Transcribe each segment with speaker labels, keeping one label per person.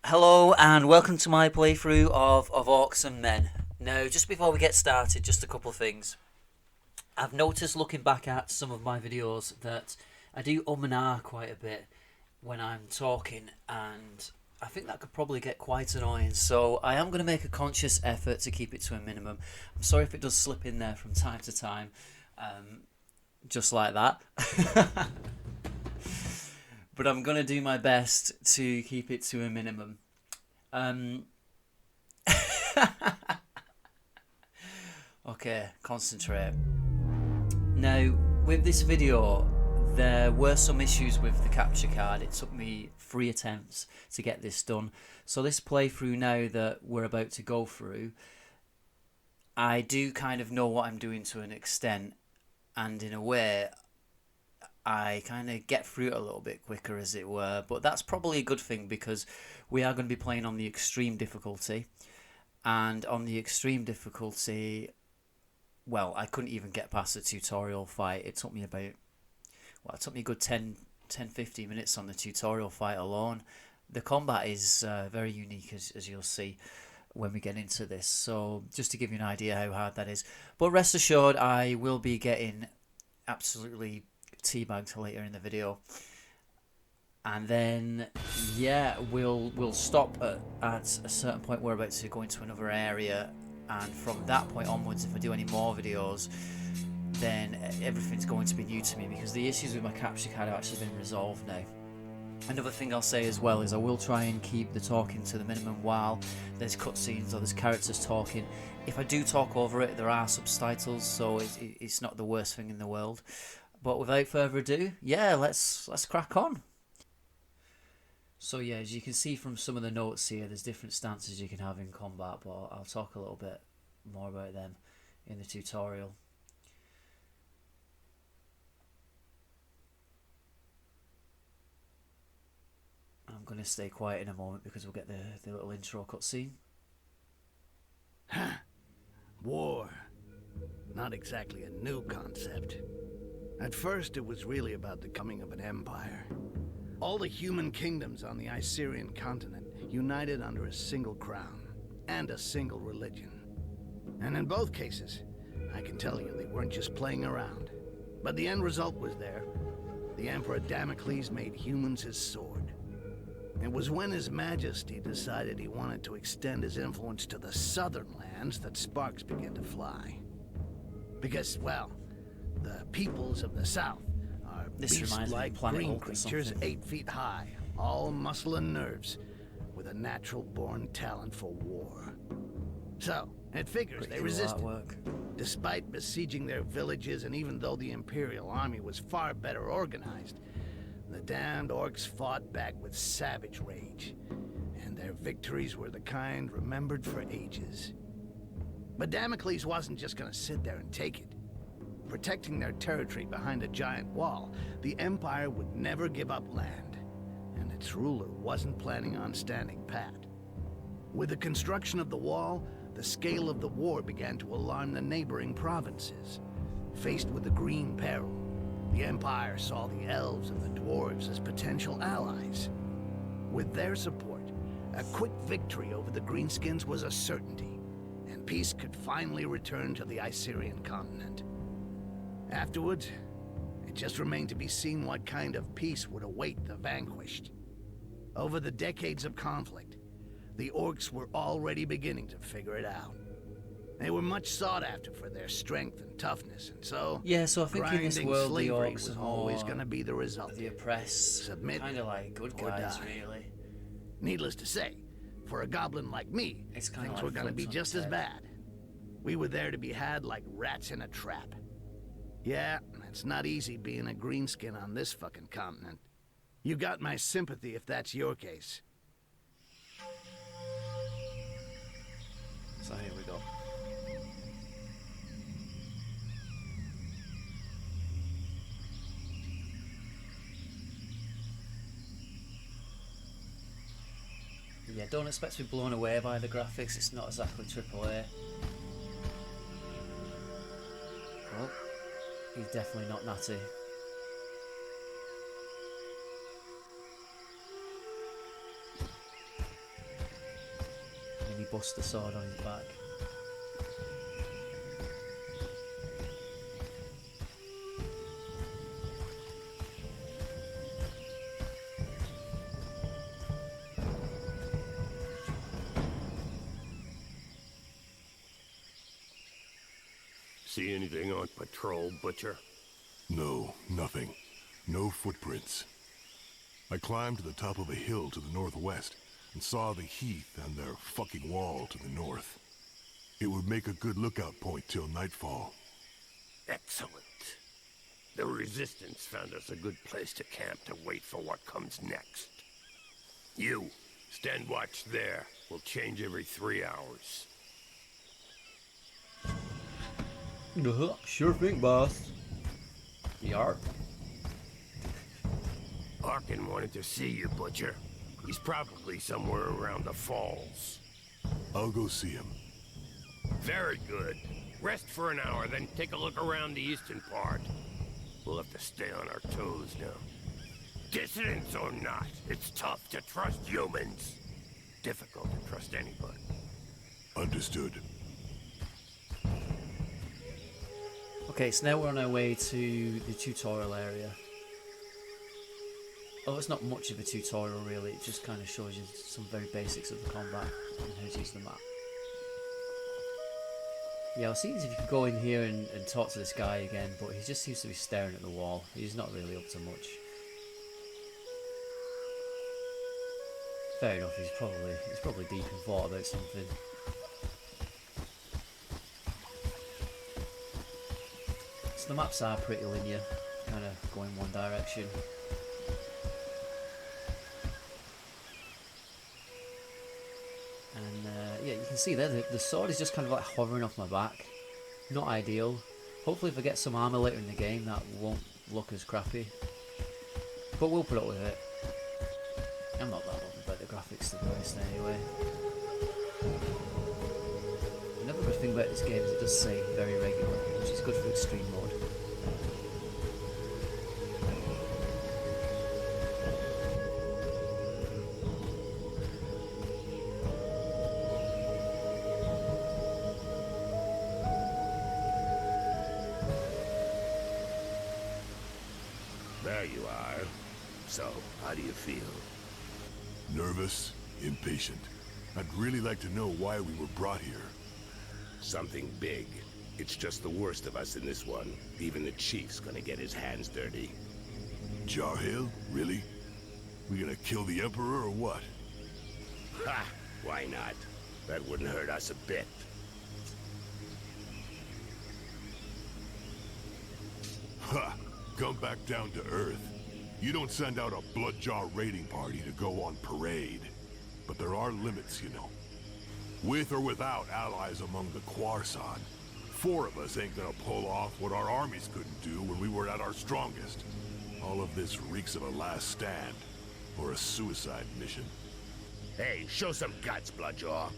Speaker 1: Hello and welcome to my playthrough of Orcs and Men. Now, just before we get started, just a couple of things. I've noticed looking back at some of my videos that I do and ah quite a bit when I'm talking, and I think that could probably get quite annoying. So I am going to make a conscious effort to keep it to a minimum. I'm sorry if it does slip in there from time to time, just like that. But I'm going to do my best to keep it to a minimum. Um, okay, concentrate. Now, with this video, there were some issues with the capture card. It took me 3 attempts to get this done. So this playthrough now that we're about to go through, I do kind of know what I'm doing to an extent, and in a way, I kind of get through it a little bit quicker, as it were. But that's probably a good thing because we are going to be playing on the extreme difficulty. And on the extreme difficulty, well, I couldn't even get past the tutorial fight. It took me about, well, it took me a good 15 minutes on the tutorial fight alone. The combat is very unique, as you'll see when we get into this. So just to give you an idea how hard that is. But rest assured, I will be getting absolutely teabagged later in the video. And then, yeah, we'll stop at a certain point. We're about to go into another area, and from that point onwards, if I do any more videos, then everything's going to be new to me because the issues with my capture card have actually been resolved now. Another thing I'll say as well is I will try and keep the talking to the minimum while there's cutscenes or there's characters talking. If I do talk over it, there are subtitles, so it's not the worst thing in the world. But without further ado, yeah, let's crack on. So yeah, as you can see from some of the notes here, there's different stances you can have in combat, but I'll talk a little bit more about them in the tutorial. I'm going to stay quiet in a moment because we'll get the little intro cutscene.
Speaker 2: War. Not exactly a new concept. At first, it was really about the coming of an empire. All the human kingdoms on the Icerian continent united under a single crown and a single religion. And in both cases, I can tell you they weren't just playing around. But the end result was there. The Emperor Damocles made humans his sword. It was when His Majesty decided he wanted to extend his influence to the southern lands that sparks began to fly. Because, well, the peoples of the south are beast-like green creatures 8 feet high, all muscle and nerves, with a natural-born talent for war. So, it figures they resisted. Despite besieging their villages, and even though the Imperial army was far better organized, the damned orcs fought back with savage rage, and their victories were the kind remembered for ages. But Damocles wasn't just gonna sit there and take it. Protecting their territory behind a giant wall, the Empire would never give up land, and its ruler wasn't planning on standing pat. With the construction of the wall, the scale of the war began to alarm the neighboring provinces. Faced with the Green Peril, the Empire saw the elves and the dwarves as potential allies. With their support, a quick victory over the Greenskins was a certainty, and peace could finally return to the Icerian continent. Afterwards, it just remained to be seen what kind of peace would await the vanquished. Over the decades of conflict, the orcs were already beginning to figure it out. They were much sought after for their strength and toughness, and so
Speaker 1: yeah. So I think in this world, the orcs
Speaker 2: was always going to be the result.
Speaker 1: The oppressed,
Speaker 2: submit,
Speaker 1: kind of like good guys, really.
Speaker 2: Needless to say, for a goblin like me, things were going to be just as bad. We were there to be had like rats in a trap. Yeah, it's not easy being a greenskin on this fucking continent. You got my sympathy if that's your case.
Speaker 1: So here we go. Yeah, don't expect to be blown away by the graphics. It's not exactly AAA. Oh, he's definitely not Natty. he busts the sword on his back.
Speaker 3: See anything on patrol, Butcher?
Speaker 4: No, nothing. No footprints. I climbed to the top of a hill to the northwest and saw the heath and their fucking wall to the north. It would make a good lookout point till nightfall.
Speaker 3: Excellent. The Resistance found us a good place to camp to wait for what comes next. You, stand watch there. We'll change every 3 hours.
Speaker 1: Sure thing, boss. Yarp.
Speaker 3: Arkin wanted to see you, Butcher. He's probably somewhere around the falls.
Speaker 4: I'll go see him.
Speaker 3: Very good. Rest for an hour, then take a look around the eastern part. We'll have to stay on our toes now. Dissidents or not, it's tough to trust humans. Difficult to trust anybody.
Speaker 4: Understood.
Speaker 1: Okay, so now we're on our way to the tutorial area. Oh, it's not much of a tutorial really, it just kind of shows you some very basics of the combat and how to use the map. Yeah, I'll see if you can go in here and talk to this guy again, but he just seems to be staring at the wall. He's not really up to much. Fair enough, he's probably deep in thought about something. So the maps are pretty linear, kind of going one direction. And yeah, you can see there the sword is just kind of like hovering off my back. Not ideal. Hopefully if I get some armor later in the game that won't look as crappy. But we'll put up with it. I'm not that bothered about the graphics to be honest anyway. Another good thing about this game is it does say very regular, which is good for extreme mode.
Speaker 3: There you are. So, how do you feel?
Speaker 4: Nervous, impatient. I'd really like to know why we were brought here.
Speaker 3: Something big. It's just the worst of us in this one. Even the chief's gonna get his hands dirty.
Speaker 4: Jarhill? Really? We gonna kill the Emperor or what?
Speaker 3: Ha! Why not? That wouldn't hurt us a bit.
Speaker 4: Ha! Come back down to Earth. You don't send out a Bloodjaw raiding party to go on parade. But there are limits, you know. With or without allies among the Quarsan, 4 of us ain't gonna pull off what our armies couldn't do when we were at our strongest. All of this reeks of a last stand, or a suicide mission.
Speaker 3: Hey, show some guts, Bloodjaw.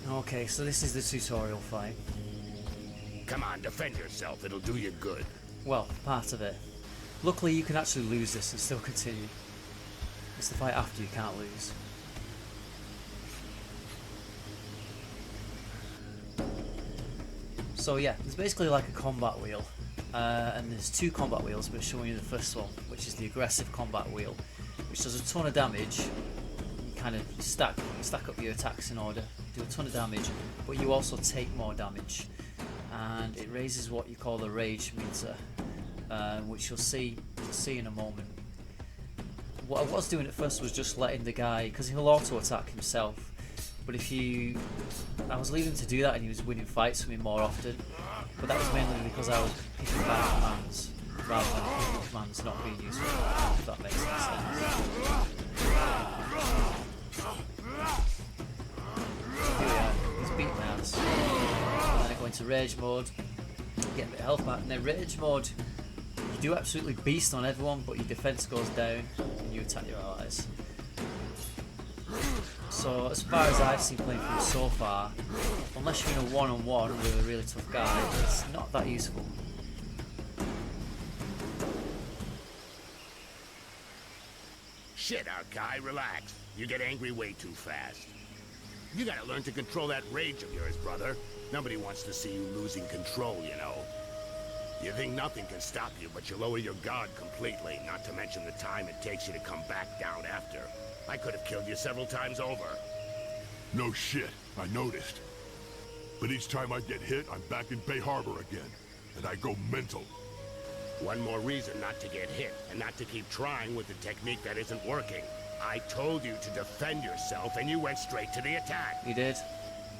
Speaker 1: Okay, so this is the tutorial fight.
Speaker 3: Come on, defend yourself. It'll do you good.
Speaker 1: Well, part of it. Luckily you can actually lose this and still continue. It's the fight after you can't lose. So yeah, there's basically like a combat wheel. And there's 2 combat wheels, but showing you the first one, which is the aggressive combat wheel, which does a ton of damage. You kind of stack up your attacks in order, do a ton of damage, but you also take more damage. And it raises what you call the rage meter, which you'll see in a moment. What I was doing at first was just letting the guy, because he'll auto attack himself, but I was leaving him to do that and he was winning fights for me more often, but that was mainly because I was picking bad commands rather than picking commands not being useful, if that makes any sense. Here we are, he's beating my ass. And then I go into rage mode, get a bit of health back, and then rage mode, you do absolutely beast on everyone, but your defense goes down and you attack your allies. So as far as I've seen playing through so far, unless you're in a one-on-one with a really tough guy, it's not that useful.
Speaker 5: Shit, Arkai, relax. You get angry way too fast. You gotta learn to control that rage of yours, brother. Nobody wants to see you losing control, you know. You think nothing can stop you, but you lower your guard completely, not to mention the time it takes you to come back down after. I could have killed you several times over.
Speaker 4: No shit, I noticed. But each time I get hit, I'm back in Bay Harbor again. And I go mental.
Speaker 5: One more reason not to get hit, and not to keep trying with the technique that isn't working. I told you to defend yourself, and you went straight to the attack.
Speaker 1: You did.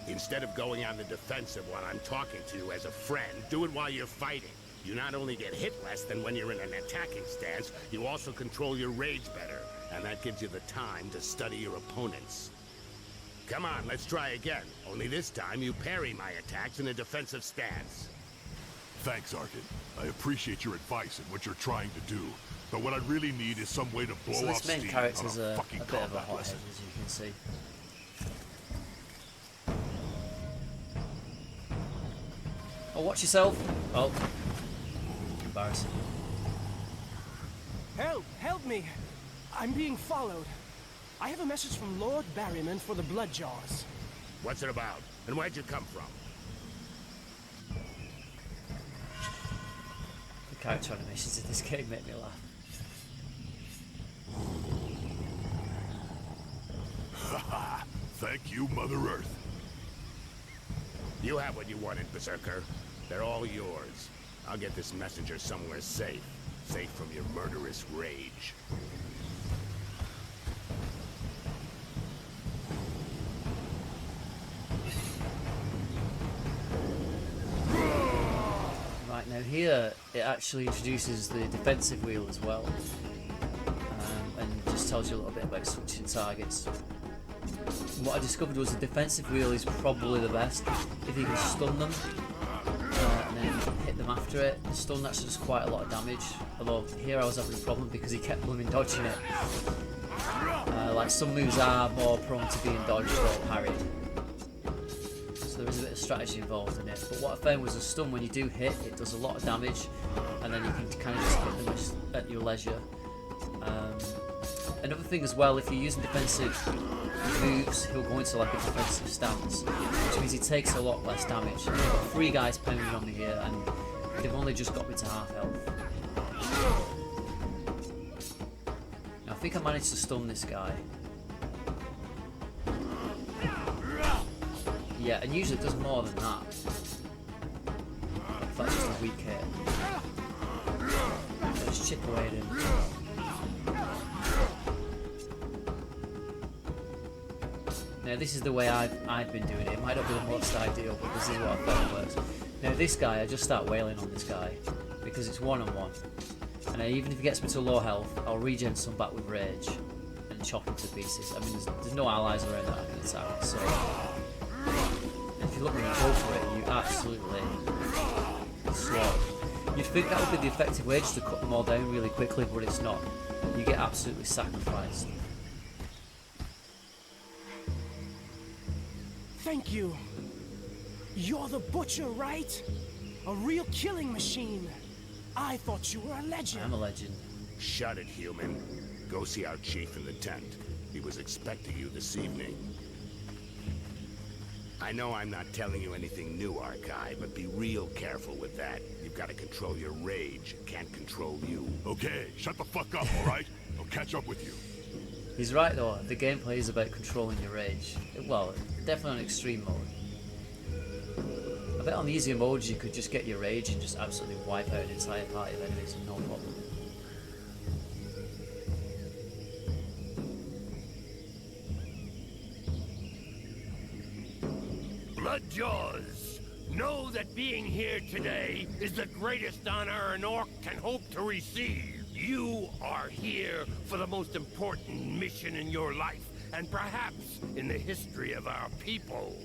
Speaker 5: Instead of going on the defensive while I'm talking to you as a friend, do it while you're fighting. You not only get hit less than when you're in an attacking stance, you also control your rage better, and that gives you the time to study your opponents. Come on, let's try again. Only this time you parry my attacks in a defensive stance.
Speaker 4: Thanks, Arkin. I appreciate your advice and what you're trying to do. But what I really need is some way to blow
Speaker 1: So
Speaker 4: off
Speaker 1: this main
Speaker 4: steam
Speaker 1: character's
Speaker 4: on
Speaker 1: a
Speaker 4: a fucking
Speaker 1: bit of a
Speaker 4: combat
Speaker 1: hothead,
Speaker 4: lesson.
Speaker 1: as you can see. Oh, watch yourself. Oh. Embarrassing.
Speaker 6: Help me! I'm being followed. I have a message from Lord Barryman for the Bloodjaws.
Speaker 5: What's it about? And where'd you come from?
Speaker 1: The character animations in this game make me laugh.
Speaker 4: Haha, thank you, Mother Earth.
Speaker 5: You have what you wanted, Berserker. They're all yours. I'll get this messenger somewhere safe. Safe from your murderous rage.
Speaker 1: Right, now here it actually introduces the defensive wheel as well. And just tells you a little bit about switching targets. What I discovered was the defensive wheel is probably the best if you can stun them and then hit them after it. The stun actually does quite a lot of damage, although here I was having a problem because he kept blooming dodging it. Like some moves are more prone to being dodged or parried, so there is a bit of strategy involved in it. But what I found was a stun, when you do hit, it does a lot of damage, and then you can kind of just hit them at your leisure. Another thing as well, if you're using defensive moves, he'll go into like a defensive stance, which means he takes a lot less damage. I've got 3 guys pounding on me here, and they've only just got me to half health. Now, I think I managed to stun this guy. Yeah, and usually it does more than that. If that's just a weak hit. So just chip away at him. Now this is the way I've been doing it. It might not be the most ideal, but this is what I found works. Now this guy, I just start wailing on this guy because it's one-on-one. And even if he gets me to low health, I'll regen some back with rage and chop him to pieces. I mean, there's no allies around that I can attack, so if you look when you go for it, you absolutely slaughter. You'd think that would be the effective way, just to cut them all down really quickly, but it's not. You get absolutely sacrificed.
Speaker 6: Thank you. You're the butcher, right? A real killing machine. I thought you were a legend.
Speaker 1: I'm a legend.
Speaker 5: Shut it, human. Go see our chief in the tent. He was expecting you this evening. I know I'm not telling you anything new, Arkai, but be real careful with that. You've got to control your rage. It can't control you.
Speaker 4: Okay, shut the fuck up, alright? I'll catch up with you.
Speaker 1: He's right though, the gameplay is about controlling your rage. Well, definitely on extreme mode. I bet on the easier modes you could just get your rage and just absolutely wipe out an entire party of enemies, no problem.
Speaker 3: Bloodjaws, know that being here today is the greatest honor an orc can hope to receive. You are here for the most important mission in your life, and perhaps in the history of our people.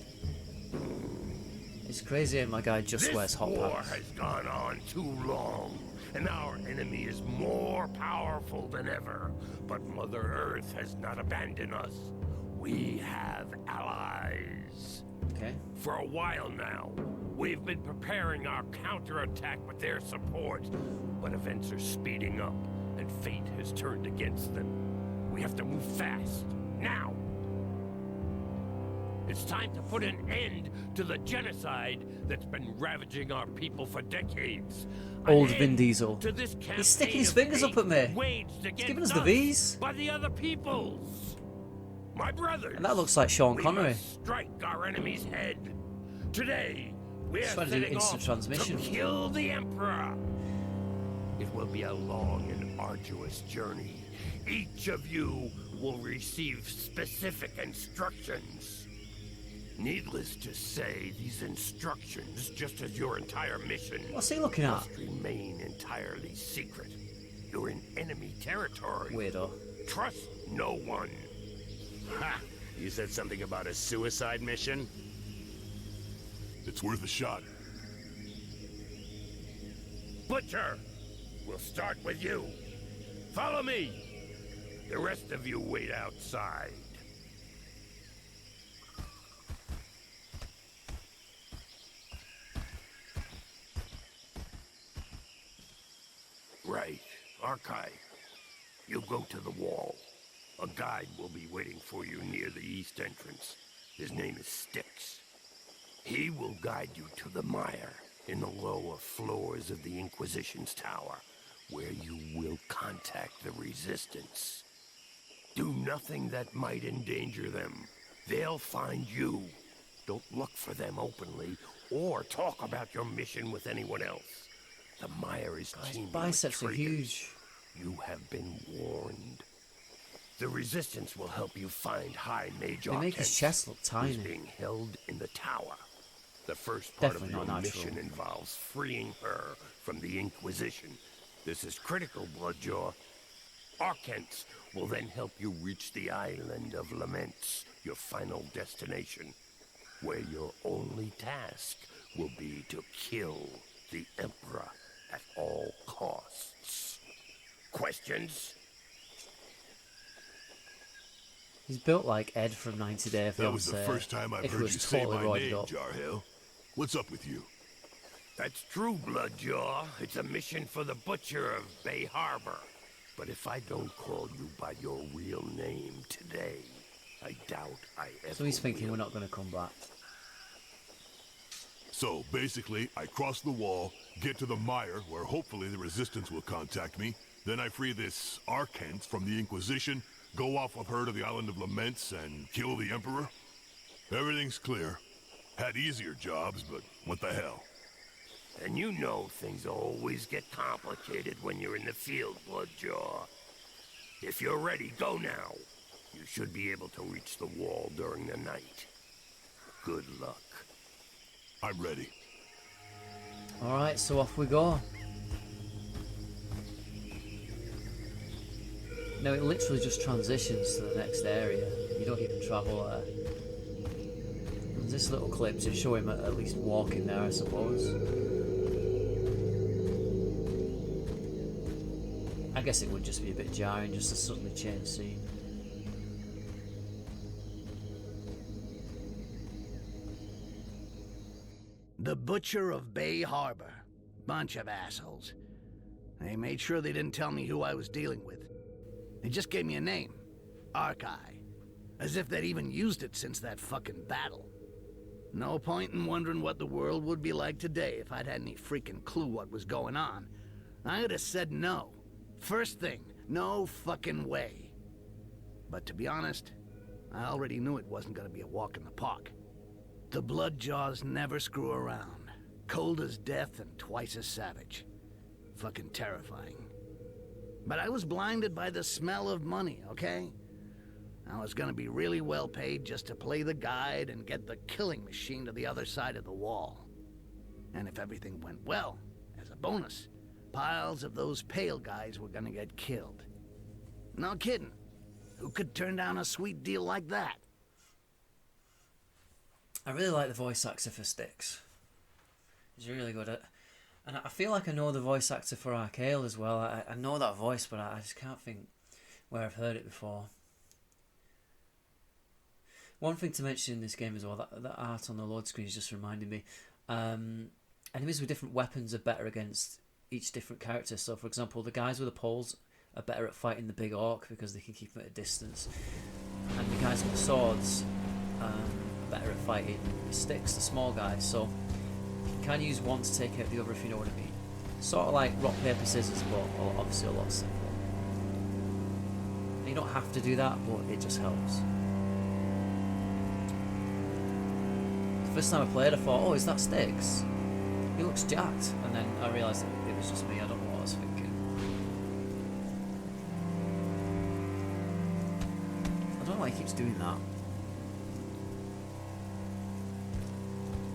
Speaker 1: It's crazy how my guy just wears
Speaker 3: This
Speaker 1: hot
Speaker 3: war
Speaker 1: pants.
Speaker 3: has gone on too long, and our enemy is more powerful than ever. But Mother Earth has not abandoned us. We have allies.
Speaker 1: Okay.
Speaker 3: For a while now, we've been preparing our counterattack with their support, but events are speeding up, and fate has turned against them. We have to move fast. Now! It's time to put an end to the genocide that's been ravaging our people for decades. An
Speaker 1: Old Vin
Speaker 3: end
Speaker 1: Diesel.
Speaker 3: to this
Speaker 1: He's sticking
Speaker 3: campaign
Speaker 1: his
Speaker 3: of
Speaker 1: fingers up
Speaker 3: hate
Speaker 1: at me.
Speaker 3: waged
Speaker 1: He's
Speaker 3: against
Speaker 1: giving us the V's.
Speaker 3: by the other peoples. My brothers.
Speaker 1: And that looks like Sean
Speaker 3: we
Speaker 1: Connery.
Speaker 3: must strike our enemy's head. Today, we
Speaker 1: He's
Speaker 3: are
Speaker 1: trying to do
Speaker 3: setting
Speaker 1: instant
Speaker 3: off
Speaker 1: transmission.
Speaker 3: to kill the Emperor. It will be a long and arduous journey. Each of you will receive specific instructions. Needless to say, these instructions, just as your entire mission,
Speaker 1: What's he looking at?
Speaker 3: must remain entirely secret. You're in enemy territory.
Speaker 1: Weirdo.
Speaker 3: Trust no one.
Speaker 5: Ha! You said something about a suicide mission?
Speaker 4: It's worth a shot.
Speaker 3: Butcher, we'll start with you. Follow me. The rest of you wait outside. Right. Archive. You go to the wall. A guide will be waiting for you near the east entrance. His name is Styx. He will guide you to the mire in the lower floors of the Inquisition's tower, where you will contact the Resistance. Do nothing that might endanger them. They'll find you. Don't look for them openly or talk about your mission with anyone else. The mire is
Speaker 1: His
Speaker 3: teeming with
Speaker 1: biceps are
Speaker 3: traitors.
Speaker 1: huge.
Speaker 3: You have been warned. The Resistance will help you find High Mage
Speaker 1: They make his
Speaker 3: Arcent,
Speaker 1: chest look
Speaker 3: who's
Speaker 1: tiny.
Speaker 3: being held in the tower. The first part
Speaker 1: Definitely
Speaker 3: of
Speaker 1: not
Speaker 3: your
Speaker 1: natural.
Speaker 3: mission involves freeing her from the Inquisition. This is critical, Bloodjaw. Arcents will then help you reach the Island of Laments, your final destination, where your only task will be to kill the Emperor at all costs. Questions?
Speaker 1: He's built like Ed from 90 Day Fiancé.
Speaker 4: That was the first time I've
Speaker 1: if he
Speaker 4: heard
Speaker 1: was
Speaker 4: you say
Speaker 1: totally
Speaker 4: my
Speaker 1: roided
Speaker 4: name,
Speaker 1: up.
Speaker 4: Jarhill. What's up with you?
Speaker 3: That's true, Bloodjaw. It's a mission for the Butcher of Bay Harbor. But if I don't call you by your real name today, I doubt I ever
Speaker 1: So he's thinking
Speaker 3: will.
Speaker 1: we're not going to come back.
Speaker 4: So, basically, I cross the wall, get to the mire, where hopefully the Resistance will contact me. Then I free this Arcent from the Inquisition, go off with her to the Island of Laments, and kill the Emperor? Everything's clear. Had easier jobs, but what the hell?
Speaker 3: And you know things always get complicated when you're in the field, Bloodjaw. If you're ready, go now. You should be able to reach the wall during the night. Good luck.
Speaker 4: I'm ready.
Speaker 1: Alright, so off we go. No, it literally just transitions to the next area. You don't even travel there. There's this little clip to show him at least walking there, I suppose. I guess it would just be a bit jarring just to suddenly change scene.
Speaker 2: The Butcher of Bay Harbor. Bunch of assholes. They made sure they didn't tell me who I was dealing with. They just gave me a name. Archive. As if they'd even used it since that fucking battle. No point in wondering what the world would be like today if I'd had any freaking clue what was going on. I would have said no. First thing, no fucking way. But to be honest, I already knew it wasn't gonna be a walk in the park. The Bloodjaws never screw around. Cold as death and twice as savage. Fucking terrifying. But I was blinded by the smell of money, okay? I was gonna be really well paid just to play the guide and get the killing machine to the other side of the wall. And if everything went well, as a bonus, piles of those pale guys were gonna get killed. No kidding. Who could turn down a sweet deal like that?
Speaker 1: I really like the voice actor for Styx. He's really good at... And I feel like I know the voice actor for Arcale as well. I know that voice, but I just can't think where I've heard it before. One thing to mention in this game as well, that art on the load screen is just reminding me. Enemies with different weapons are better against each different character. So, for example, the guys with the poles are better at fighting the big orc because they can keep them at a distance, and the guys with the swords are better at fighting the sticks, the small guys. So you can use one to take out the other, if you know what I mean. Sort of like rock, paper, scissors, but obviously a lot simpler. You don't have to do that, but it just helps. The first time I played, I thought, oh, is that Sticks? He looks jacked. And then I realised it was just me. I don't know what I was thinking. I don't know why he keeps doing that.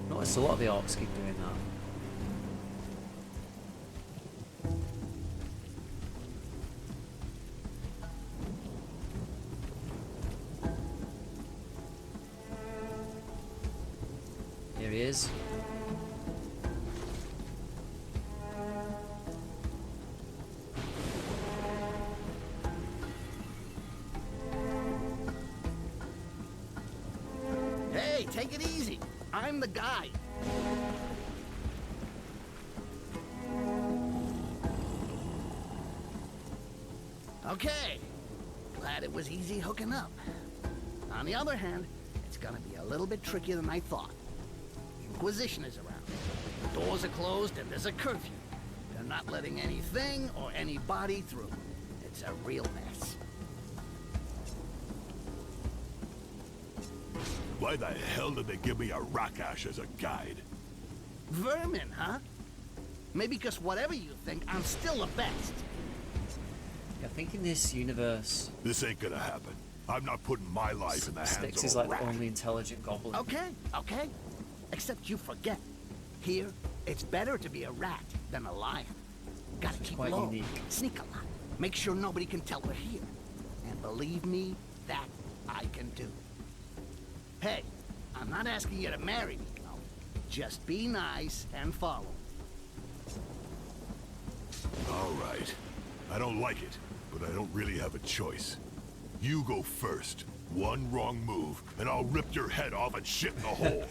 Speaker 1: Notice a lot of the orcs keep doing that. Here he is.
Speaker 2: Hey, take it easy. I'm the guy. Okay. Glad it was easy hooking up. On the other hand, it's gonna be a little bit trickier than I thought. Inquisition is around. The doors are closed and there's a curfew. They're not letting anything or anybody through. It's a real mess.
Speaker 4: Why the hell did they give me a rock ash as a guide?
Speaker 2: Vermin, huh? Maybe because whatever you think, I'm still the best.
Speaker 1: I think in this universe,
Speaker 4: This ain't gonna happen. I'm not putting my life in the hands
Speaker 1: Sticks
Speaker 4: of
Speaker 1: is
Speaker 4: a
Speaker 1: like the
Speaker 4: rat.
Speaker 1: only intelligent goblin.
Speaker 2: Okay, okay. Except you forget. Here, it's better to be a rat than a lion. Gotta keep
Speaker 1: quite
Speaker 2: low,
Speaker 1: unique.
Speaker 2: sneak a lot, make sure nobody can tell we're here. And believe me, that I can do. Hey, I'm not asking you to marry me, no. Just be nice and follow.
Speaker 4: All right. I don't like it, but I don't really have a choice. You go first. One wrong move, and I'll rip your head off and shit in the hole.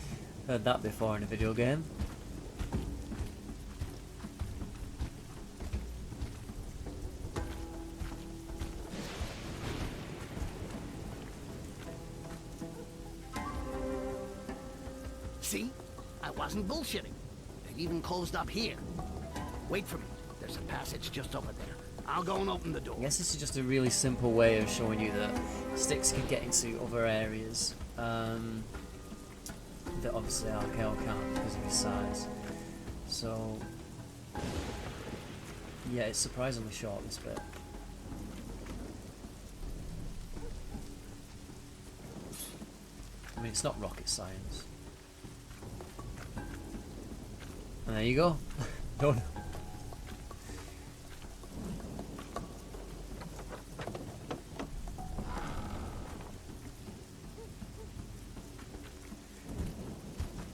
Speaker 1: Heard that before in a video game.
Speaker 2: See? I wasn't bullshitting. They even closed up here. Wait for me. There's a passage just over there. I'll go and open the door.
Speaker 1: I guess this is just a really simple way of showing you that Sticks can get into other areas that obviously Arkel can't because of his size. So yeah, it's surprisingly short, this bit. I mean, it's not rocket science. And there you go. Done.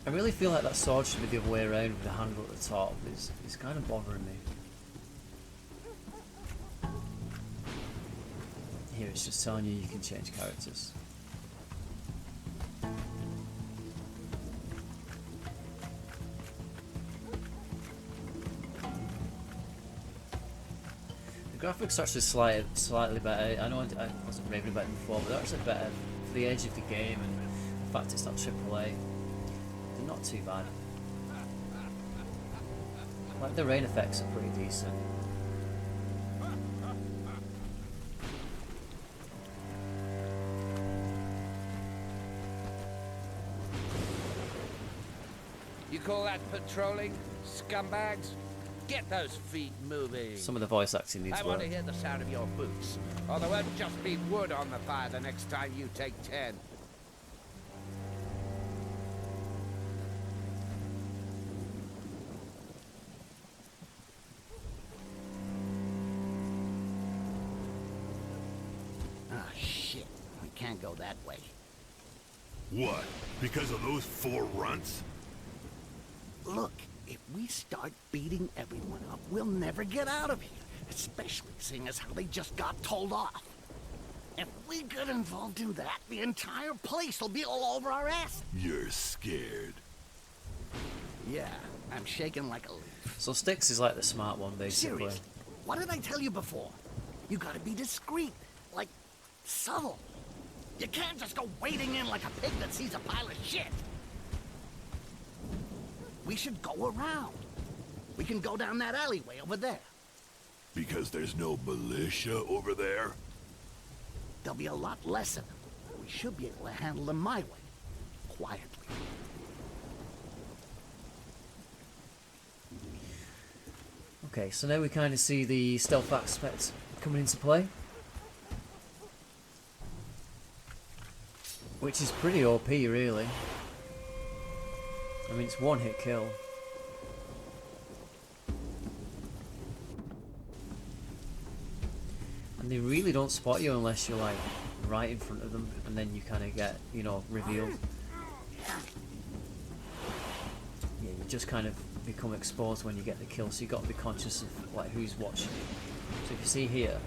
Speaker 1: I really feel like that sword should be the other way around with the handle at the top. It's kind of bothering me. Here it's just telling you can change characters. The graphics are actually slightly better. I know I wasn't raving about them before, but they're actually better for the age of the game and the fact it's not AAA. They're not too bad. Like the rain effects are pretty decent.
Speaker 7: You call that patrolling, scumbags? Get those feet moving.
Speaker 1: Some of the voice acting needs
Speaker 7: I want
Speaker 1: work.
Speaker 7: to hear the sound of your boots. Or there won't just be wood on the fire the next time you take 10.
Speaker 2: Ah, shit. We can't go that way.
Speaker 4: What? Because of those 4 runts?
Speaker 2: Look, if we start beating everyone up, we'll never get out of here. Especially seeing as how they just got told off. If we get involved in that, the entire place will be all over our ass.
Speaker 4: You're scared.
Speaker 2: Yeah, I'm shaking like a leaf.
Speaker 1: So Sticks is like the smart one, basically.
Speaker 2: Seriously, what did I tell you before? You gotta be discreet, like subtle. You can't just go wading in like a pig that sees a pile of shit. We should go around. We can go down that alleyway over there.
Speaker 4: Because there's no militia over there?
Speaker 2: There'll be a lot less of them. We should be able to handle them my way. Quietly.
Speaker 1: Okay, so now we kind of see the stealth aspect coming into play. Which is pretty OP, really. I mean, it's one hit kill. And they really don't spot you unless you're like right in front of them, and then you kind of get, you know, revealed. Yeah, you just kind of become exposed when you get the kill, so you got to be conscious of like who's watching you. So if you see here,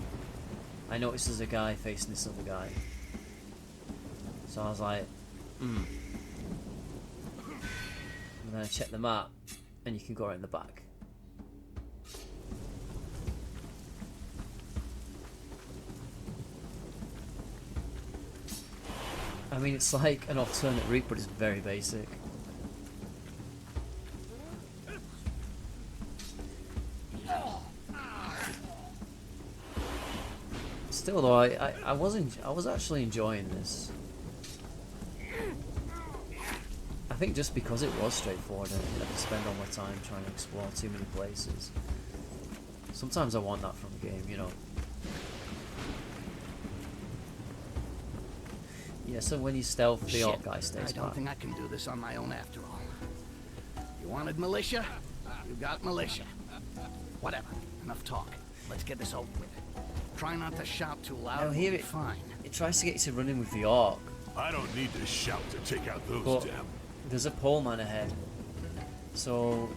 Speaker 1: I noticed there's a guy facing this other guy. So I was like, And then I checked the map, and you can go right in the back. I mean, it's like an alternate route, but it's very basic. Still though, I was actually enjoying this. I think just because it was straightforward, I didn't have to spend all my time trying to explore too many places. Sometimes I want that from a game, you know. Yeah, so when you stealth, the orc guy stays back.
Speaker 2: I don't think I can do this on my own after all. You wanted militia? You got militia. Whatever. Enough talk. Let's get this over with. Try not to shout too loud.
Speaker 1: Now here
Speaker 2: Fine.
Speaker 1: it tries to get you to run in with the orc.
Speaker 4: I don't need to shout to take out those
Speaker 1: But
Speaker 4: damn...
Speaker 1: there's a pole man ahead. So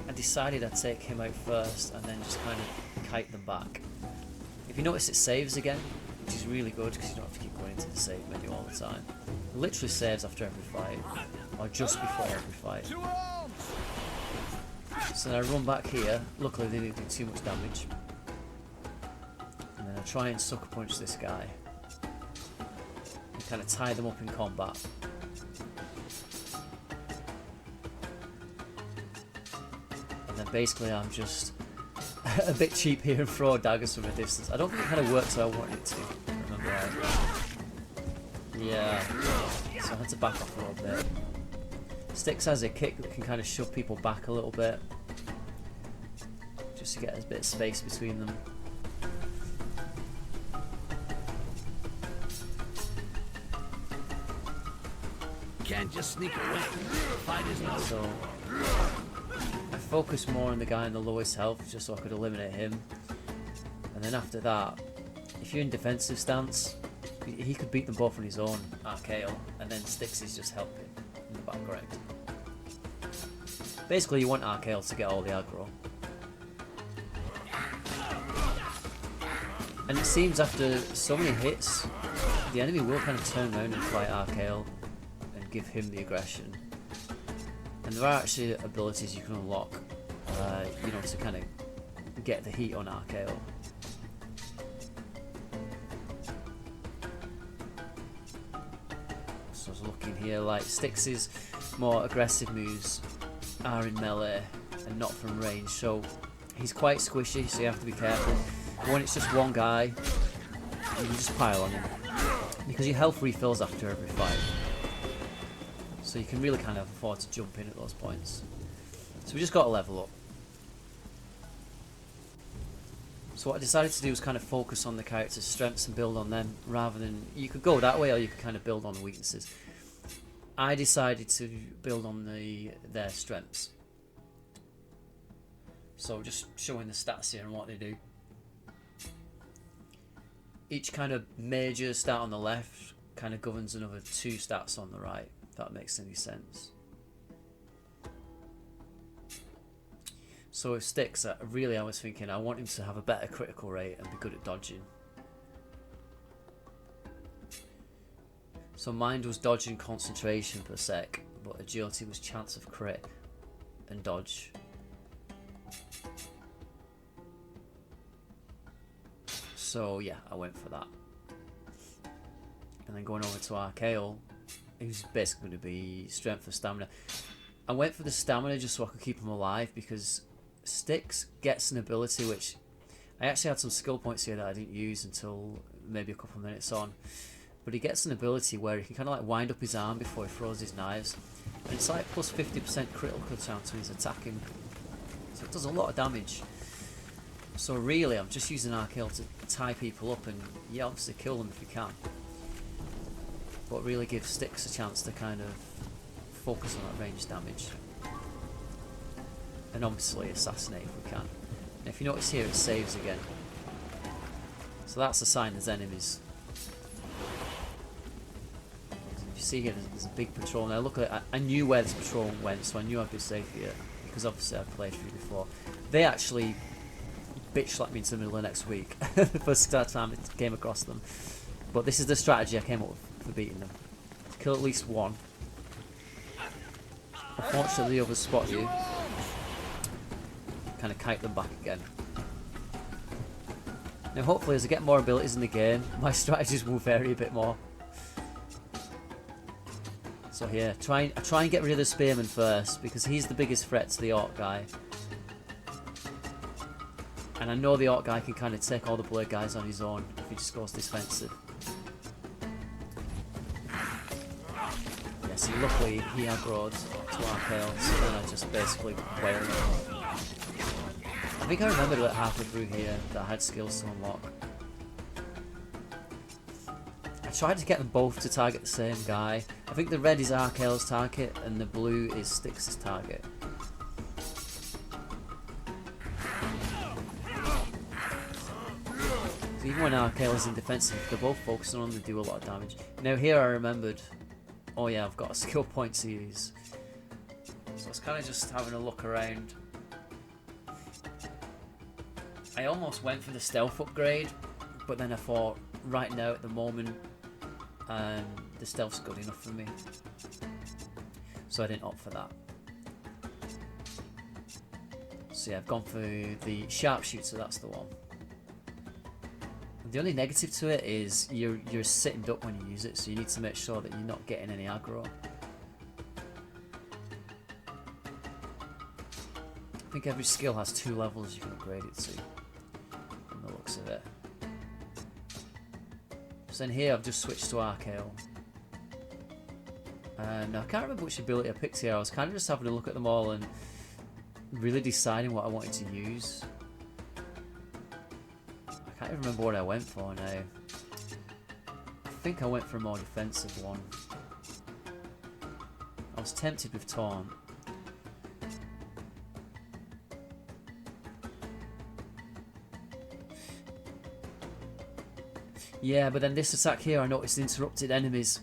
Speaker 1: I decided I'd take him out first and then just kind of kite them back. If you notice, it saves again, which is really good because you don't have to keep going into the save menu all the time. It literally saves after every fight, or just before every fight. So then I run back here. Luckily they didn't do too much damage. And then I try and sucker punch this guy. And kind of tie them up in combat. And then basically I'm just a bit cheap here and throw daggers from a distance. I don't think it kind of worked how I wanted it to. Remember right? Yeah. So I had to back off a little bit. Styx has a kick that can kind of shove people back a little bit, just to get a bit of space between them.
Speaker 2: Can't just sneak away. Fight is no.
Speaker 1: So I focused more on the guy in the lowest health just so I could eliminate him. And then after that, if you're in defensive stance, he could beat them both on his own, RKO, and then Styx is just helping in the background. Basically, you want RKO to get all the aggro. And it seems after so many hits, the enemy will kind of turn around and fight RKO and give him the aggression. And there are actually abilities you can unlock, you know, to kind of get the heat on RKO. So I was looking here, like Styx's more aggressive moves are in melee and not from range, so he's quite squishy, so you have to be careful. But when it's just one guy, you can just pile on him, because your health refills after every fight, so you can really kind of afford to jump in at those points. So we just got to level up. So what I decided to do was kind of focus on the character's strengths and build on them, rather than, you could go that way or you could kind of build on the weaknesses. I decided to build on their strengths. So just showing the stats here and what they do. Each kind of major stat on the left kind of governs another 2 stats on the right, if that makes any sense. So with Styx, really I was thinking I want him to have a better critical rate and be good at dodging. So mind was dodge and concentration per sec, but agility was chance of crit and dodge. So yeah, I went for that. And then going over to Archael, it was basically going to be strength or stamina. I went for the stamina just so I could keep him alive, because Styx gets an ability which I actually had some skill points here that I didn't use until maybe a couple of minutes on. But he gets an ability where he can kind of like wind up his arm before he throws his knives. And it's like plus 50% critical chance when he's attacking. So it does a lot of damage. So really I'm just using Archael to tie people up and yeah, obviously kill them if you can. But really give Styx a chance to kind of focus on that range damage. And obviously assassinate if we can. And if you notice here it saves again. So that's a sign there's enemies. You see here there's a big patrol. Now look at it, I knew where this patrol went, so I knew I'd be safe here, because obviously I've played through before. They actually bitch slapped me into the middle of next week. The first time it came across them. But this is the strategy I came up with for beating them. Kill at least one. Unfortunately the others spot you. Kind of kite them back again. Now hopefully as I get more abilities in the game, my strategies will vary a bit more. So here, I try and get rid of the spearman first, because he's the biggest threat to the orc guy. And I know the orc guy can kind of take all the blade guys on his own if he just goes defensive. Yeah, see, luckily he aggroed to Archael, so then I just basically wailed him. I think I remembered about halfway through here that I had skills to unlock. I tried to get them both to target the same guy. I think the red is Archael's target and the blue is Styx's target. So even when Archael is in defensive, they're both focusing on them, they do a lot of damage. Now here I remembered, oh yeah, I've got a skill point to use. So I was kind of just having a look around. I almost went for the stealth upgrade, but then I thought, right now at the moment, the stealth's good enough for me. So I didn't opt for that. So yeah, I've gone for the sharpshooter, that's the one. The only negative to it is you're sitting duck when you use it, so you need to make sure that you're not getting any aggro. I think every skill has 2 levels you can upgrade it to, from the looks of it. So in here I've just switched to Archael. And I can't remember which ability I picked here. I was kind of just having a look at them all and really deciding what I wanted to use. I can't even remember what I went for now. I think I went for a more defensive one. I was tempted with Taunt. Yeah, but then this attack here I noticed interrupted enemies.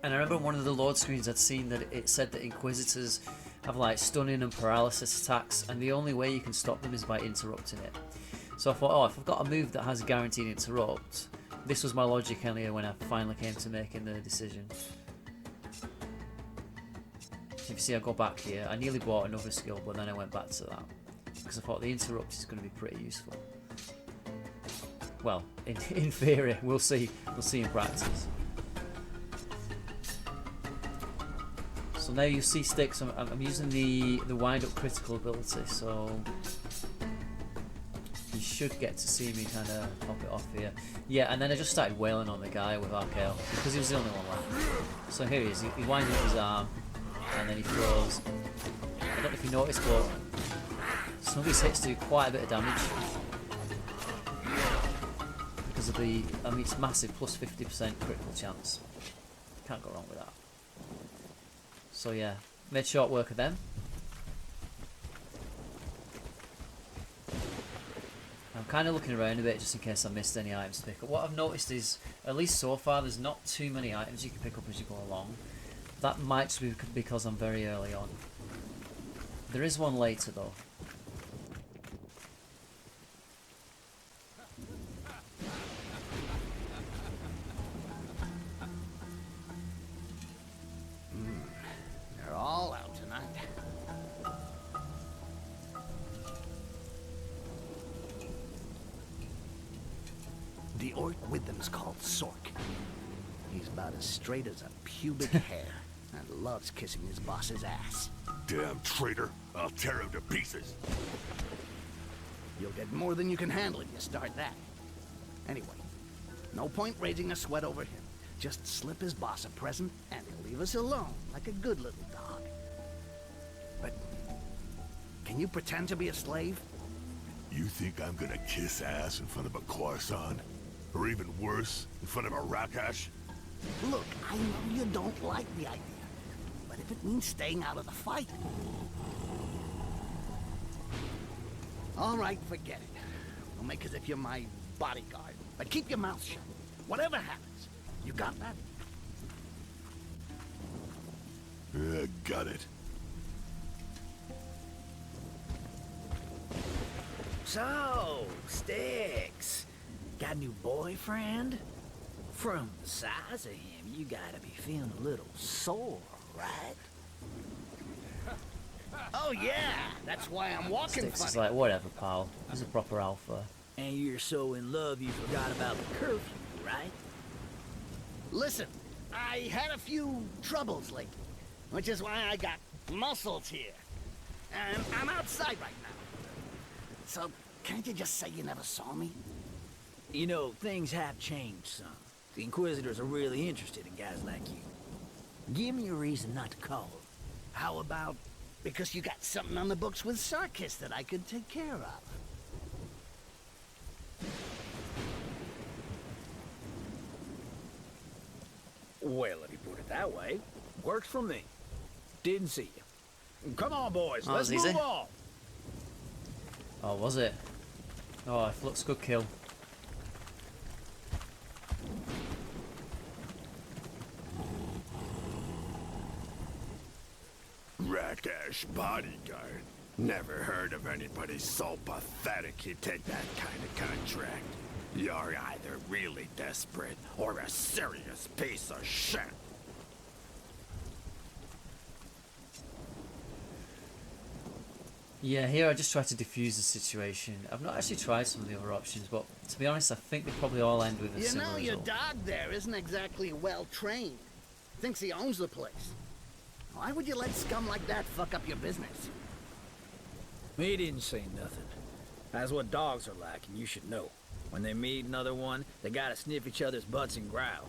Speaker 1: And I remember on one of the load screens I'd seen that it said that Inquisitors have like stunning and paralysis attacks, and the only way you can stop them is by interrupting it. So I thought, oh, if I've got a move that has a guaranteed interrupt, this was my logic earlier when I finally came to making the decision. If you see, I go back here, I nearly bought another skill, but then I went back to that because I thought the interrupt is going to be pretty useful. Well, in theory, we'll see in practice. So now you see Styx, I'm using the wind up critical ability, so you should get to see me kind of pop it off here. Yeah, and then I just started wailing on the guy with Archael because he was the only one left. So here he is, he winds up his arm and then he throws. I don't know if you noticed, but some of his hits do quite a bit of damage because of the, I mean, it's massive, plus 50% critical chance. Can't go wrong with that. So yeah, made short work of them. I'm kind of looking around a bit just in case I missed any items to pick up. What I've noticed is, at least so far, there's not too many items you can pick up as you go along. That might just be because I'm very early on. There is one later though.
Speaker 2: They're all out tonight. The orc with them's called Sork. He's about as straight as a pubic hair and loves kissing his boss's ass.
Speaker 4: Damn traitor. I'll tear him to pieces.
Speaker 2: You'll get more than you can handle if you start that. Anyway, no point raising a sweat over him. Just slip his boss a present and he'll leave us alone like a good little dog. But can you pretend to be a slave?
Speaker 4: You think I'm gonna kiss ass in front of a croissant? Or even worse, in front of a Rakash?
Speaker 2: Look, I know you don't like the idea, but if it means staying out of the fight... All right, forget it. We'll make as if you're my bodyguard, but keep your mouth shut. Whatever happens, you got that?
Speaker 4: Got it.
Speaker 8: So, Sticks, got a new boyfriend? From the size of him, you gotta be feeling a little sore, right?
Speaker 2: Oh yeah, that's why I'm walking
Speaker 1: Sticks
Speaker 2: funny.
Speaker 1: is like, whatever, pal. He's a proper alpha.
Speaker 8: And you're so in love you forgot about the curfew, right?
Speaker 2: Listen, I had a few troubles lately, which is why I got muscles here. And I'm outside right now. So, can't you just say you never saw me?
Speaker 8: You know, things have changed some. The Inquisitors are really interested in guys like you. Give me a reason not to call them.
Speaker 2: How about because you got something on the books with Sarkis that I could take care of?
Speaker 8: Well, if you put it that way, works for me. Didn't see you. Come on, boys,
Speaker 1: Oh,
Speaker 8: let's
Speaker 1: that was
Speaker 8: move
Speaker 1: easy.
Speaker 8: on.
Speaker 1: Oh, was it? Oh, it looks good kill.
Speaker 3: Rakash bodyguard. Never heard of anybody so pathetic he'd take that kind of contract. You're either really desperate or a serious piece of shit.
Speaker 1: Yeah, here I just try to diffuse the situation. I've not actually tried some of the other options, but to be honest, I think they probably all end with a
Speaker 2: You
Speaker 1: similar
Speaker 2: know, your
Speaker 1: result.
Speaker 2: dog there isn't exactly well trained. Thinks he owns the place. Why would you let scum like that fuck up your business?
Speaker 8: He didn't say nothing. That's what dogs are like, and you should know. When they meet another one, they gotta sniff each other's butts and growl.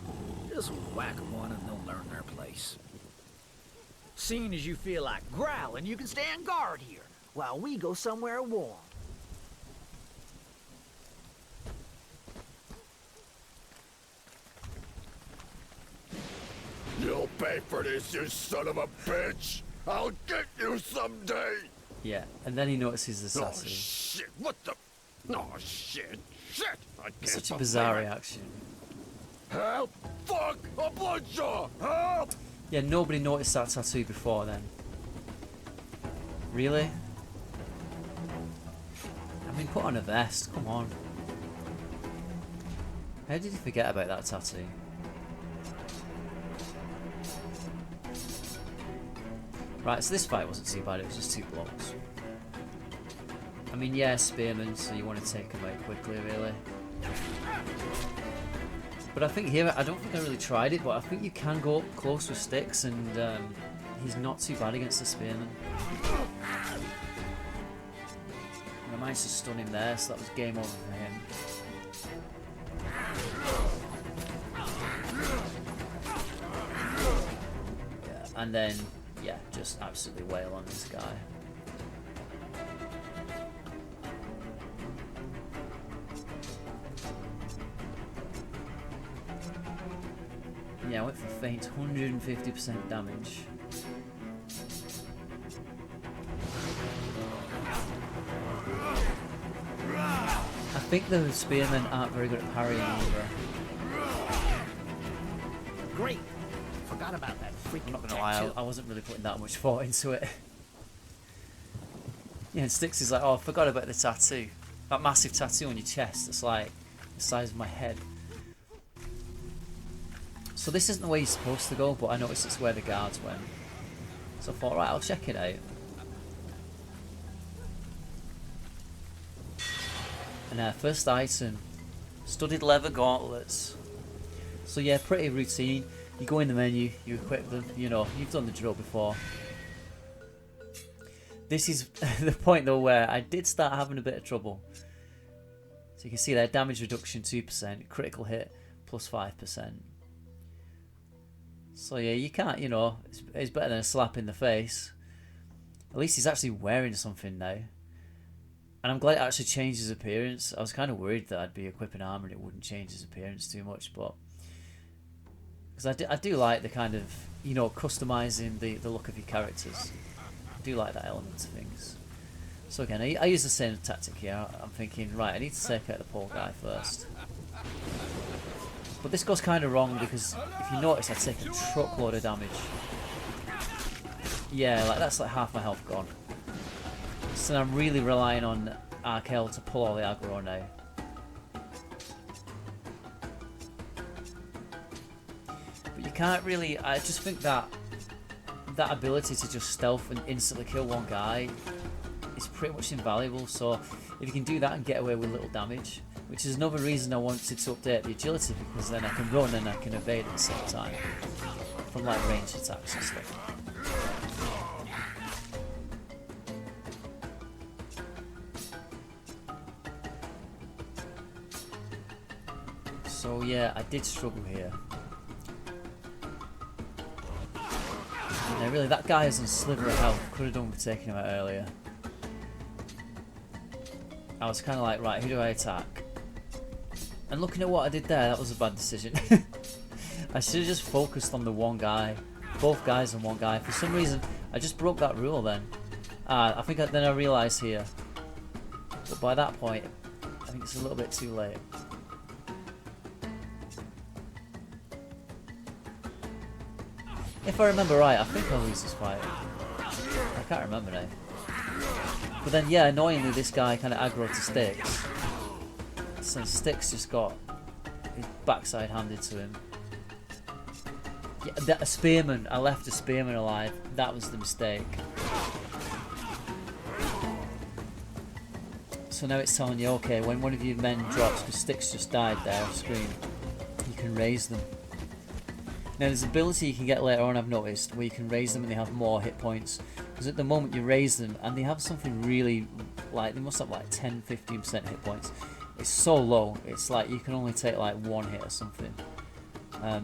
Speaker 8: Just whack one and they'll learn their place. Seeing as you feel like growling, you can stand guard here, while we go somewhere warm.
Speaker 3: You'll pay for this, you son of a bitch! I'll get you someday!
Speaker 1: Yeah, and then he notices the
Speaker 3: Oh
Speaker 1: assassin.
Speaker 3: shit, what the... Oh shit, shit! I can't
Speaker 1: Such a
Speaker 3: believe
Speaker 1: bizarre
Speaker 3: it.
Speaker 1: reaction.
Speaker 3: Help! Fuck! A bloodshot! Help!
Speaker 1: Yeah, nobody noticed that tattoo before then. Really? I mean, put on a vest, come on. How did you forget about that tattoo? Right, so this fight wasn't too bad, it was just 2 blocks. I mean, yeah, spearmen, so you want to take them out quickly, really. But I think here, I don't think I really tried it, but I think you can go up close with sticks, and he's not too bad against the spearmen. And I managed to stun him there, so that was game over for him. Yeah, and then, yeah, just absolutely wail on this guy. Yeah, I went for faint, 150% damage. I think the spearmen aren't very good at parrying either.
Speaker 2: Great. Forgot about that freaking
Speaker 1: I'm not gonna lie,
Speaker 2: tattoo.
Speaker 1: I wasn't really putting that much thought into it. Yeah, and Styx is like, oh, I forgot about the tattoo. That massive tattoo on your chest, it's like the size of my head. So this isn't the way you're supposed to go, but I noticed it's where the guards went. So I thought, right, I'll check it out. And first item, Studded leather gauntlets. So yeah, pretty routine. You go in the menu, you equip them, you know, you've done the drill before. This is the point though where I did start having a bit of trouble. So you can see there, damage reduction 2%, critical hit plus 5%. So yeah, you can't, you know, it's better than a slap in the face. At least he's actually wearing something now. And I'm glad it actually changed his appearance. I was kind of worried that I'd be equipping armor and it wouldn't change his appearance too much, but... Because I do like the kind of, you know, customizing the look of your characters. I do like that element of things. So again, I use the same tactic here. I'm thinking, right, I need to take out the poor guy first. But this goes kind of wrong because if you notice, I take a truckload of damage. Yeah, like that's like half my health gone. So I'm really relying on Arkel to pull all the aggro now. But you can't really, I just think that that ability to just stealth and instantly kill one guy is pretty much invaluable. So if you can do that and get away with little damage, which is another reason I wanted to update the agility, because then I can run and I can evade at the same time from like ranged attacks and stuff. So yeah, I did struggle here. Yeah, really, that guy is on sliver of health. Could have done with taking him out earlier. I was kind of like, right, who do I attack? And looking at what I did there, that was a bad decision. I should have just focused on the one guy. Both guys on one guy. For some reason, I just broke that rule then. I think then I realised here. But by that point, I think it's a little bit too late. If I remember right, I think I'll lose this fight. I can't remember now. But then, yeah, annoyingly, this guy kind of aggroed to Sticks. So Sticks just got his backside handed to him. Yeah, a spearman. I left a spearman alive. That was the mistake. So now it's telling you, okay, when one of your men drops, because Sticks just died there off screen, you can raise them. Now there's an ability you can get later on, I've noticed, where you can raise them and they have more hit points. Because at the moment you raise them and they have something really, like, they must have like 10-15% hit points. It's so low, it's like you can only take like one hit or something.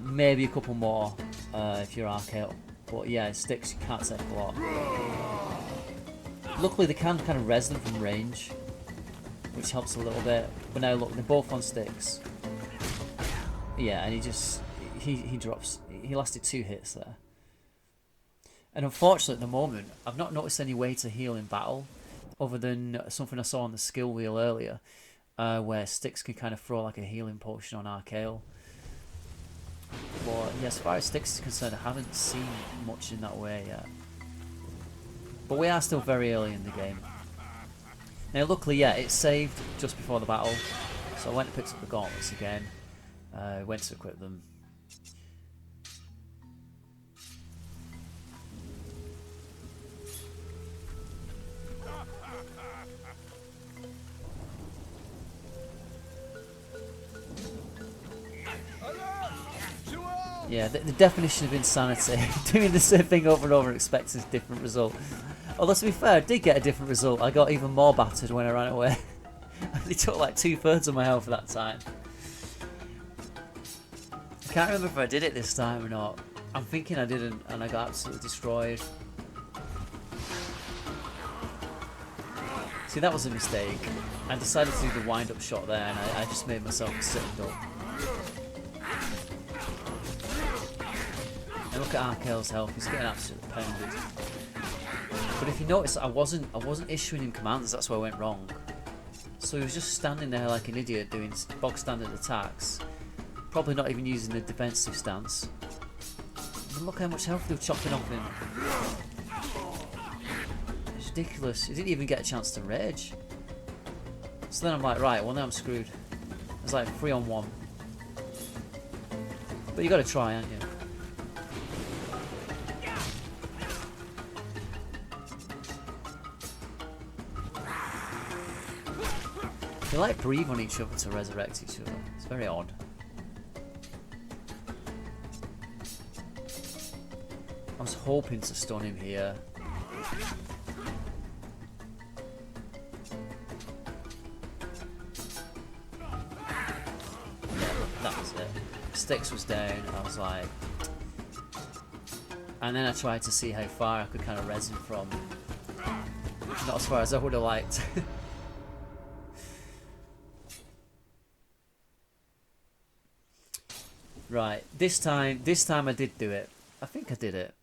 Speaker 1: Maybe a couple more if you're Arcade. But yeah, Sticks you can't take a lot. Luckily they can kind of res them from range, which helps a little bit. But now look, they're both on Sticks. Yeah, and he drops. He lasted 2 hits there. And unfortunately at the moment, I've not noticed any way to heal in battle, other than something I saw on the skill wheel earlier, where Sticks can kind of throw like a healing potion on Arcale. But yeah, as far as Sticks is concerned, I haven't seen much in that way yet. But we are still very early in the game. Now luckily, yeah, it saved just before the battle, so I went and picked up the gauntlets again, went to equip them. Yeah, the definition of insanity. Doing the same thing over and over and expecting a different result. Although to be fair, I did get a different result. I got even more battered when I ran away. They took like 2/3 of my health that time. I can't remember if I did it this time or not. I'm thinking I didn't, and I got absolutely destroyed. See, that was a mistake. I decided to do the wind-up shot there, and I just made myself a sitting duck. And look at Arkel's health, he's getting absolutely pounded. But if you notice, I wasn't issuing him commands, that's where I went wrong. So he was just standing there like an idiot doing bog standard attacks, probably not even using the defensive stance. And look how much health they were chopping off him. It's ridiculous, he didn't even get a chance to rage. So then I'm like, right, well now I'm screwed. It's like 3-on-1. But you gotta try, aren't you? They like breathe on each other to resurrect each other. It's very odd. I was hoping to stun him here. That was it. Sticks was down. I was like, and then I tried to see how far I could kind of res him from. Not as far as I would have liked. Right, this time I did do it. I think I did it.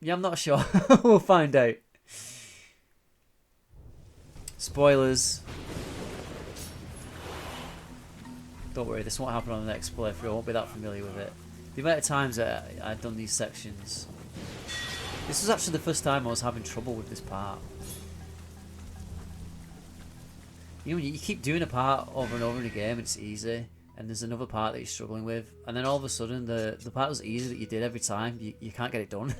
Speaker 1: Yeah, I'm not sure. We'll find out. Spoilers. Don't worry, this won't happen on the next playthrough. I won't be that familiar with it. The amount of times that I've done these sections. This was actually the first time I was having trouble with this part. You know, when you keep doing a part over and over in a game, it's easy. And there's another part that you're struggling with. And then all of a sudden, the part was easy that you did every time. You can't get it done.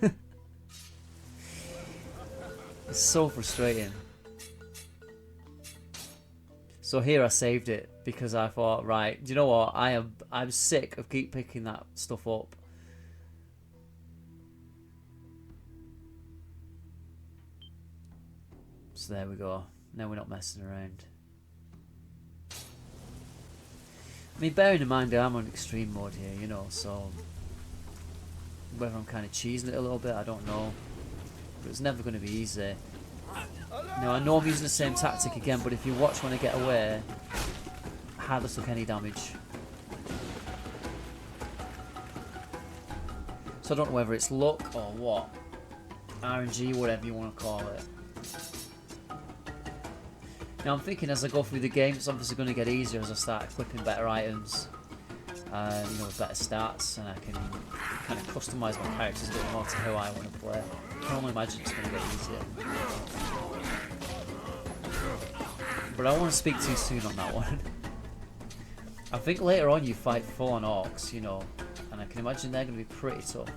Speaker 1: It's so frustrating. So here I saved it because I thought, right, do you know what? I'm sick of keep picking that stuff up. So there we go. Now we're not messing around. I mean, bearing in mind I'm on extreme mode here, you know, so whether I'm kind of cheesing it a little bit, I don't know. But it's never going to be easy. Now, I know I'm using the same tactic again, but if you watch when I get away, I hardly took any damage. So I don't know whether it's luck or what. RNG, whatever you want to call it. Now I'm thinking as I go through the game, it's obviously going to get easier as I start equipping better items, you know, with better stats, and I can kind of customise my characters a bit more to how I want to play. I can only imagine it's going to get easier. But I don't want to speak too soon on that one. I think later on you fight full-on orcs, you know, and I can imagine they're going to be pretty tough.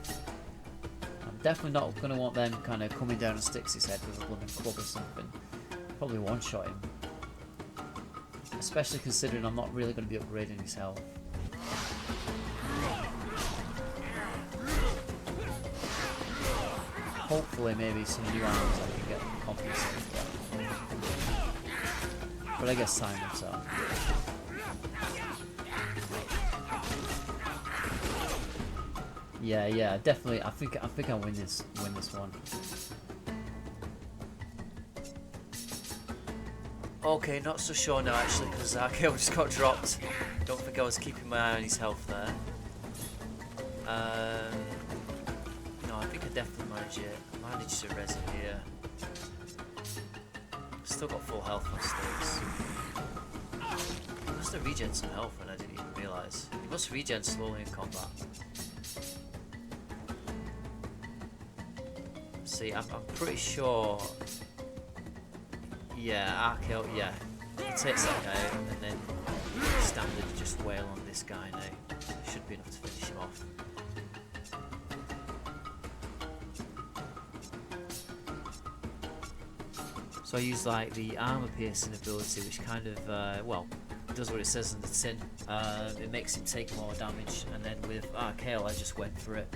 Speaker 1: I'm definitely not going to want them kind of coming down and sticks his head with a blooming club or something. Probably one-shot him. Especially considering I'm not really going to be upgrading his health. Hopefully maybe some new arms I can get compensated for that. But I guess time will tell. Yeah, definitely. I think I'll win this one. Okay, not so sure now actually, because Arkale just got dropped. Don't think I was keeping my eye on his health there. No, I think I definitely managed to res him here. Still got full health on sticks. He must have regen some health and I didn't even realise. He must regen slowly in combat. See, I'm pretty sure. Yeah, Arkale, yeah. He takes that guy out and then standard just wail on this guy now. Should be enough to finish him off. So I use like the armor piercing ability, which kind of, well, does what it says in the tin. It makes him take more damage, and then with Arkale I just went for it.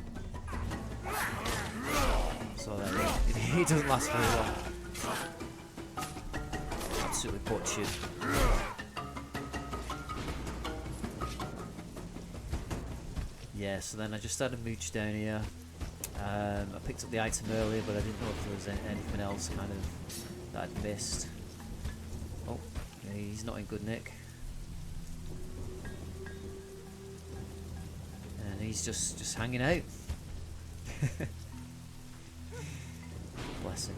Speaker 1: So there we go. He doesn't last very long. Absolutely butchered. Yeah, so then I just had a mooch down here. I picked up the item earlier, but I didn't know if there was anything else kind of that I'd missed. Oh, yeah, he's not in good nick. And he's just hanging out. Bless him.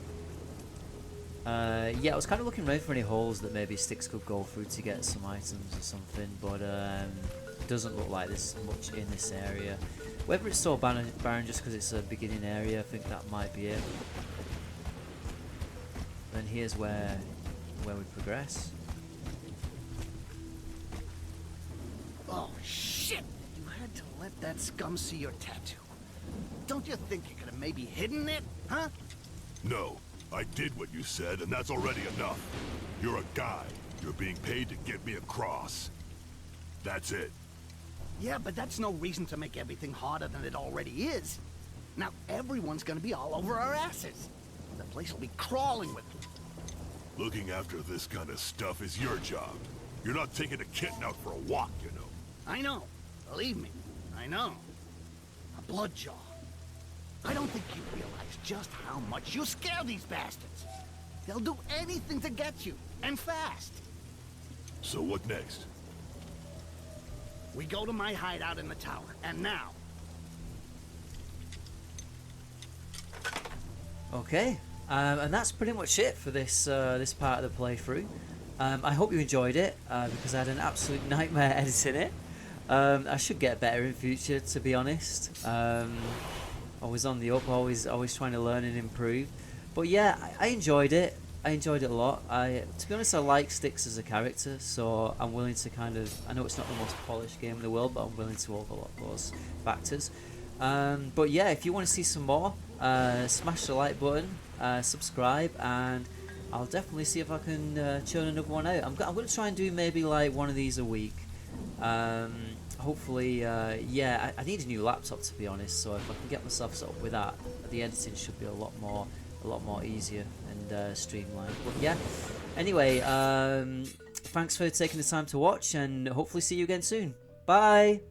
Speaker 1: Yeah, I was kind of looking around for any holes that maybe sticks could go through to get some items or something, but it doesn't look like there's much in this area. Whether it's so barren just because it's a beginning area, I think that might be it. Then here's where we progress.
Speaker 2: Oh, shit! You had to let that scum see your tattoo. Don't you think you could have maybe hidden it, huh?
Speaker 4: No, I did what you said, and that's already enough. You're a guy. You're being paid to get me across. That's it.
Speaker 2: Yeah, but that's no reason to make everything harder than it already is. Now everyone's gonna be all over our asses. The place will be crawling with them.
Speaker 4: Looking after this kind of stuff is your job. You're not taking a kitten out for a walk, you know.
Speaker 2: I know. Believe me, I know. A bloodjaw. I don't think you realize just how much you scare these bastards. They'll do anything to get you, and fast.
Speaker 4: So what next?
Speaker 2: We go to my hideout in the tower, and now.
Speaker 1: Okay, and that's pretty much it for this this part of the playthrough. I hope you enjoyed it because I had an absolute nightmare editing it. I should get better in future, to be honest. Always on the up, always trying to learn and improve. But yeah, I enjoyed it. I enjoyed it a lot. To be honest, I like Styx as a character, so I'm willing to kind of. I know it's not the most polished game in the world, but I'm willing to overlook those factors. But yeah, if you want to see some more, smash the like button, subscribe, and I'll definitely see if I can churn another one out. I'm going to try and do maybe like one of these a week. Hopefully, yeah, I need a new laptop, to be honest, so if I can get myself set up with that, the editing should be a lot more easier and streamlined. But yeah, anyway, thanks for taking the time to watch, and hopefully see you again soon. Bye.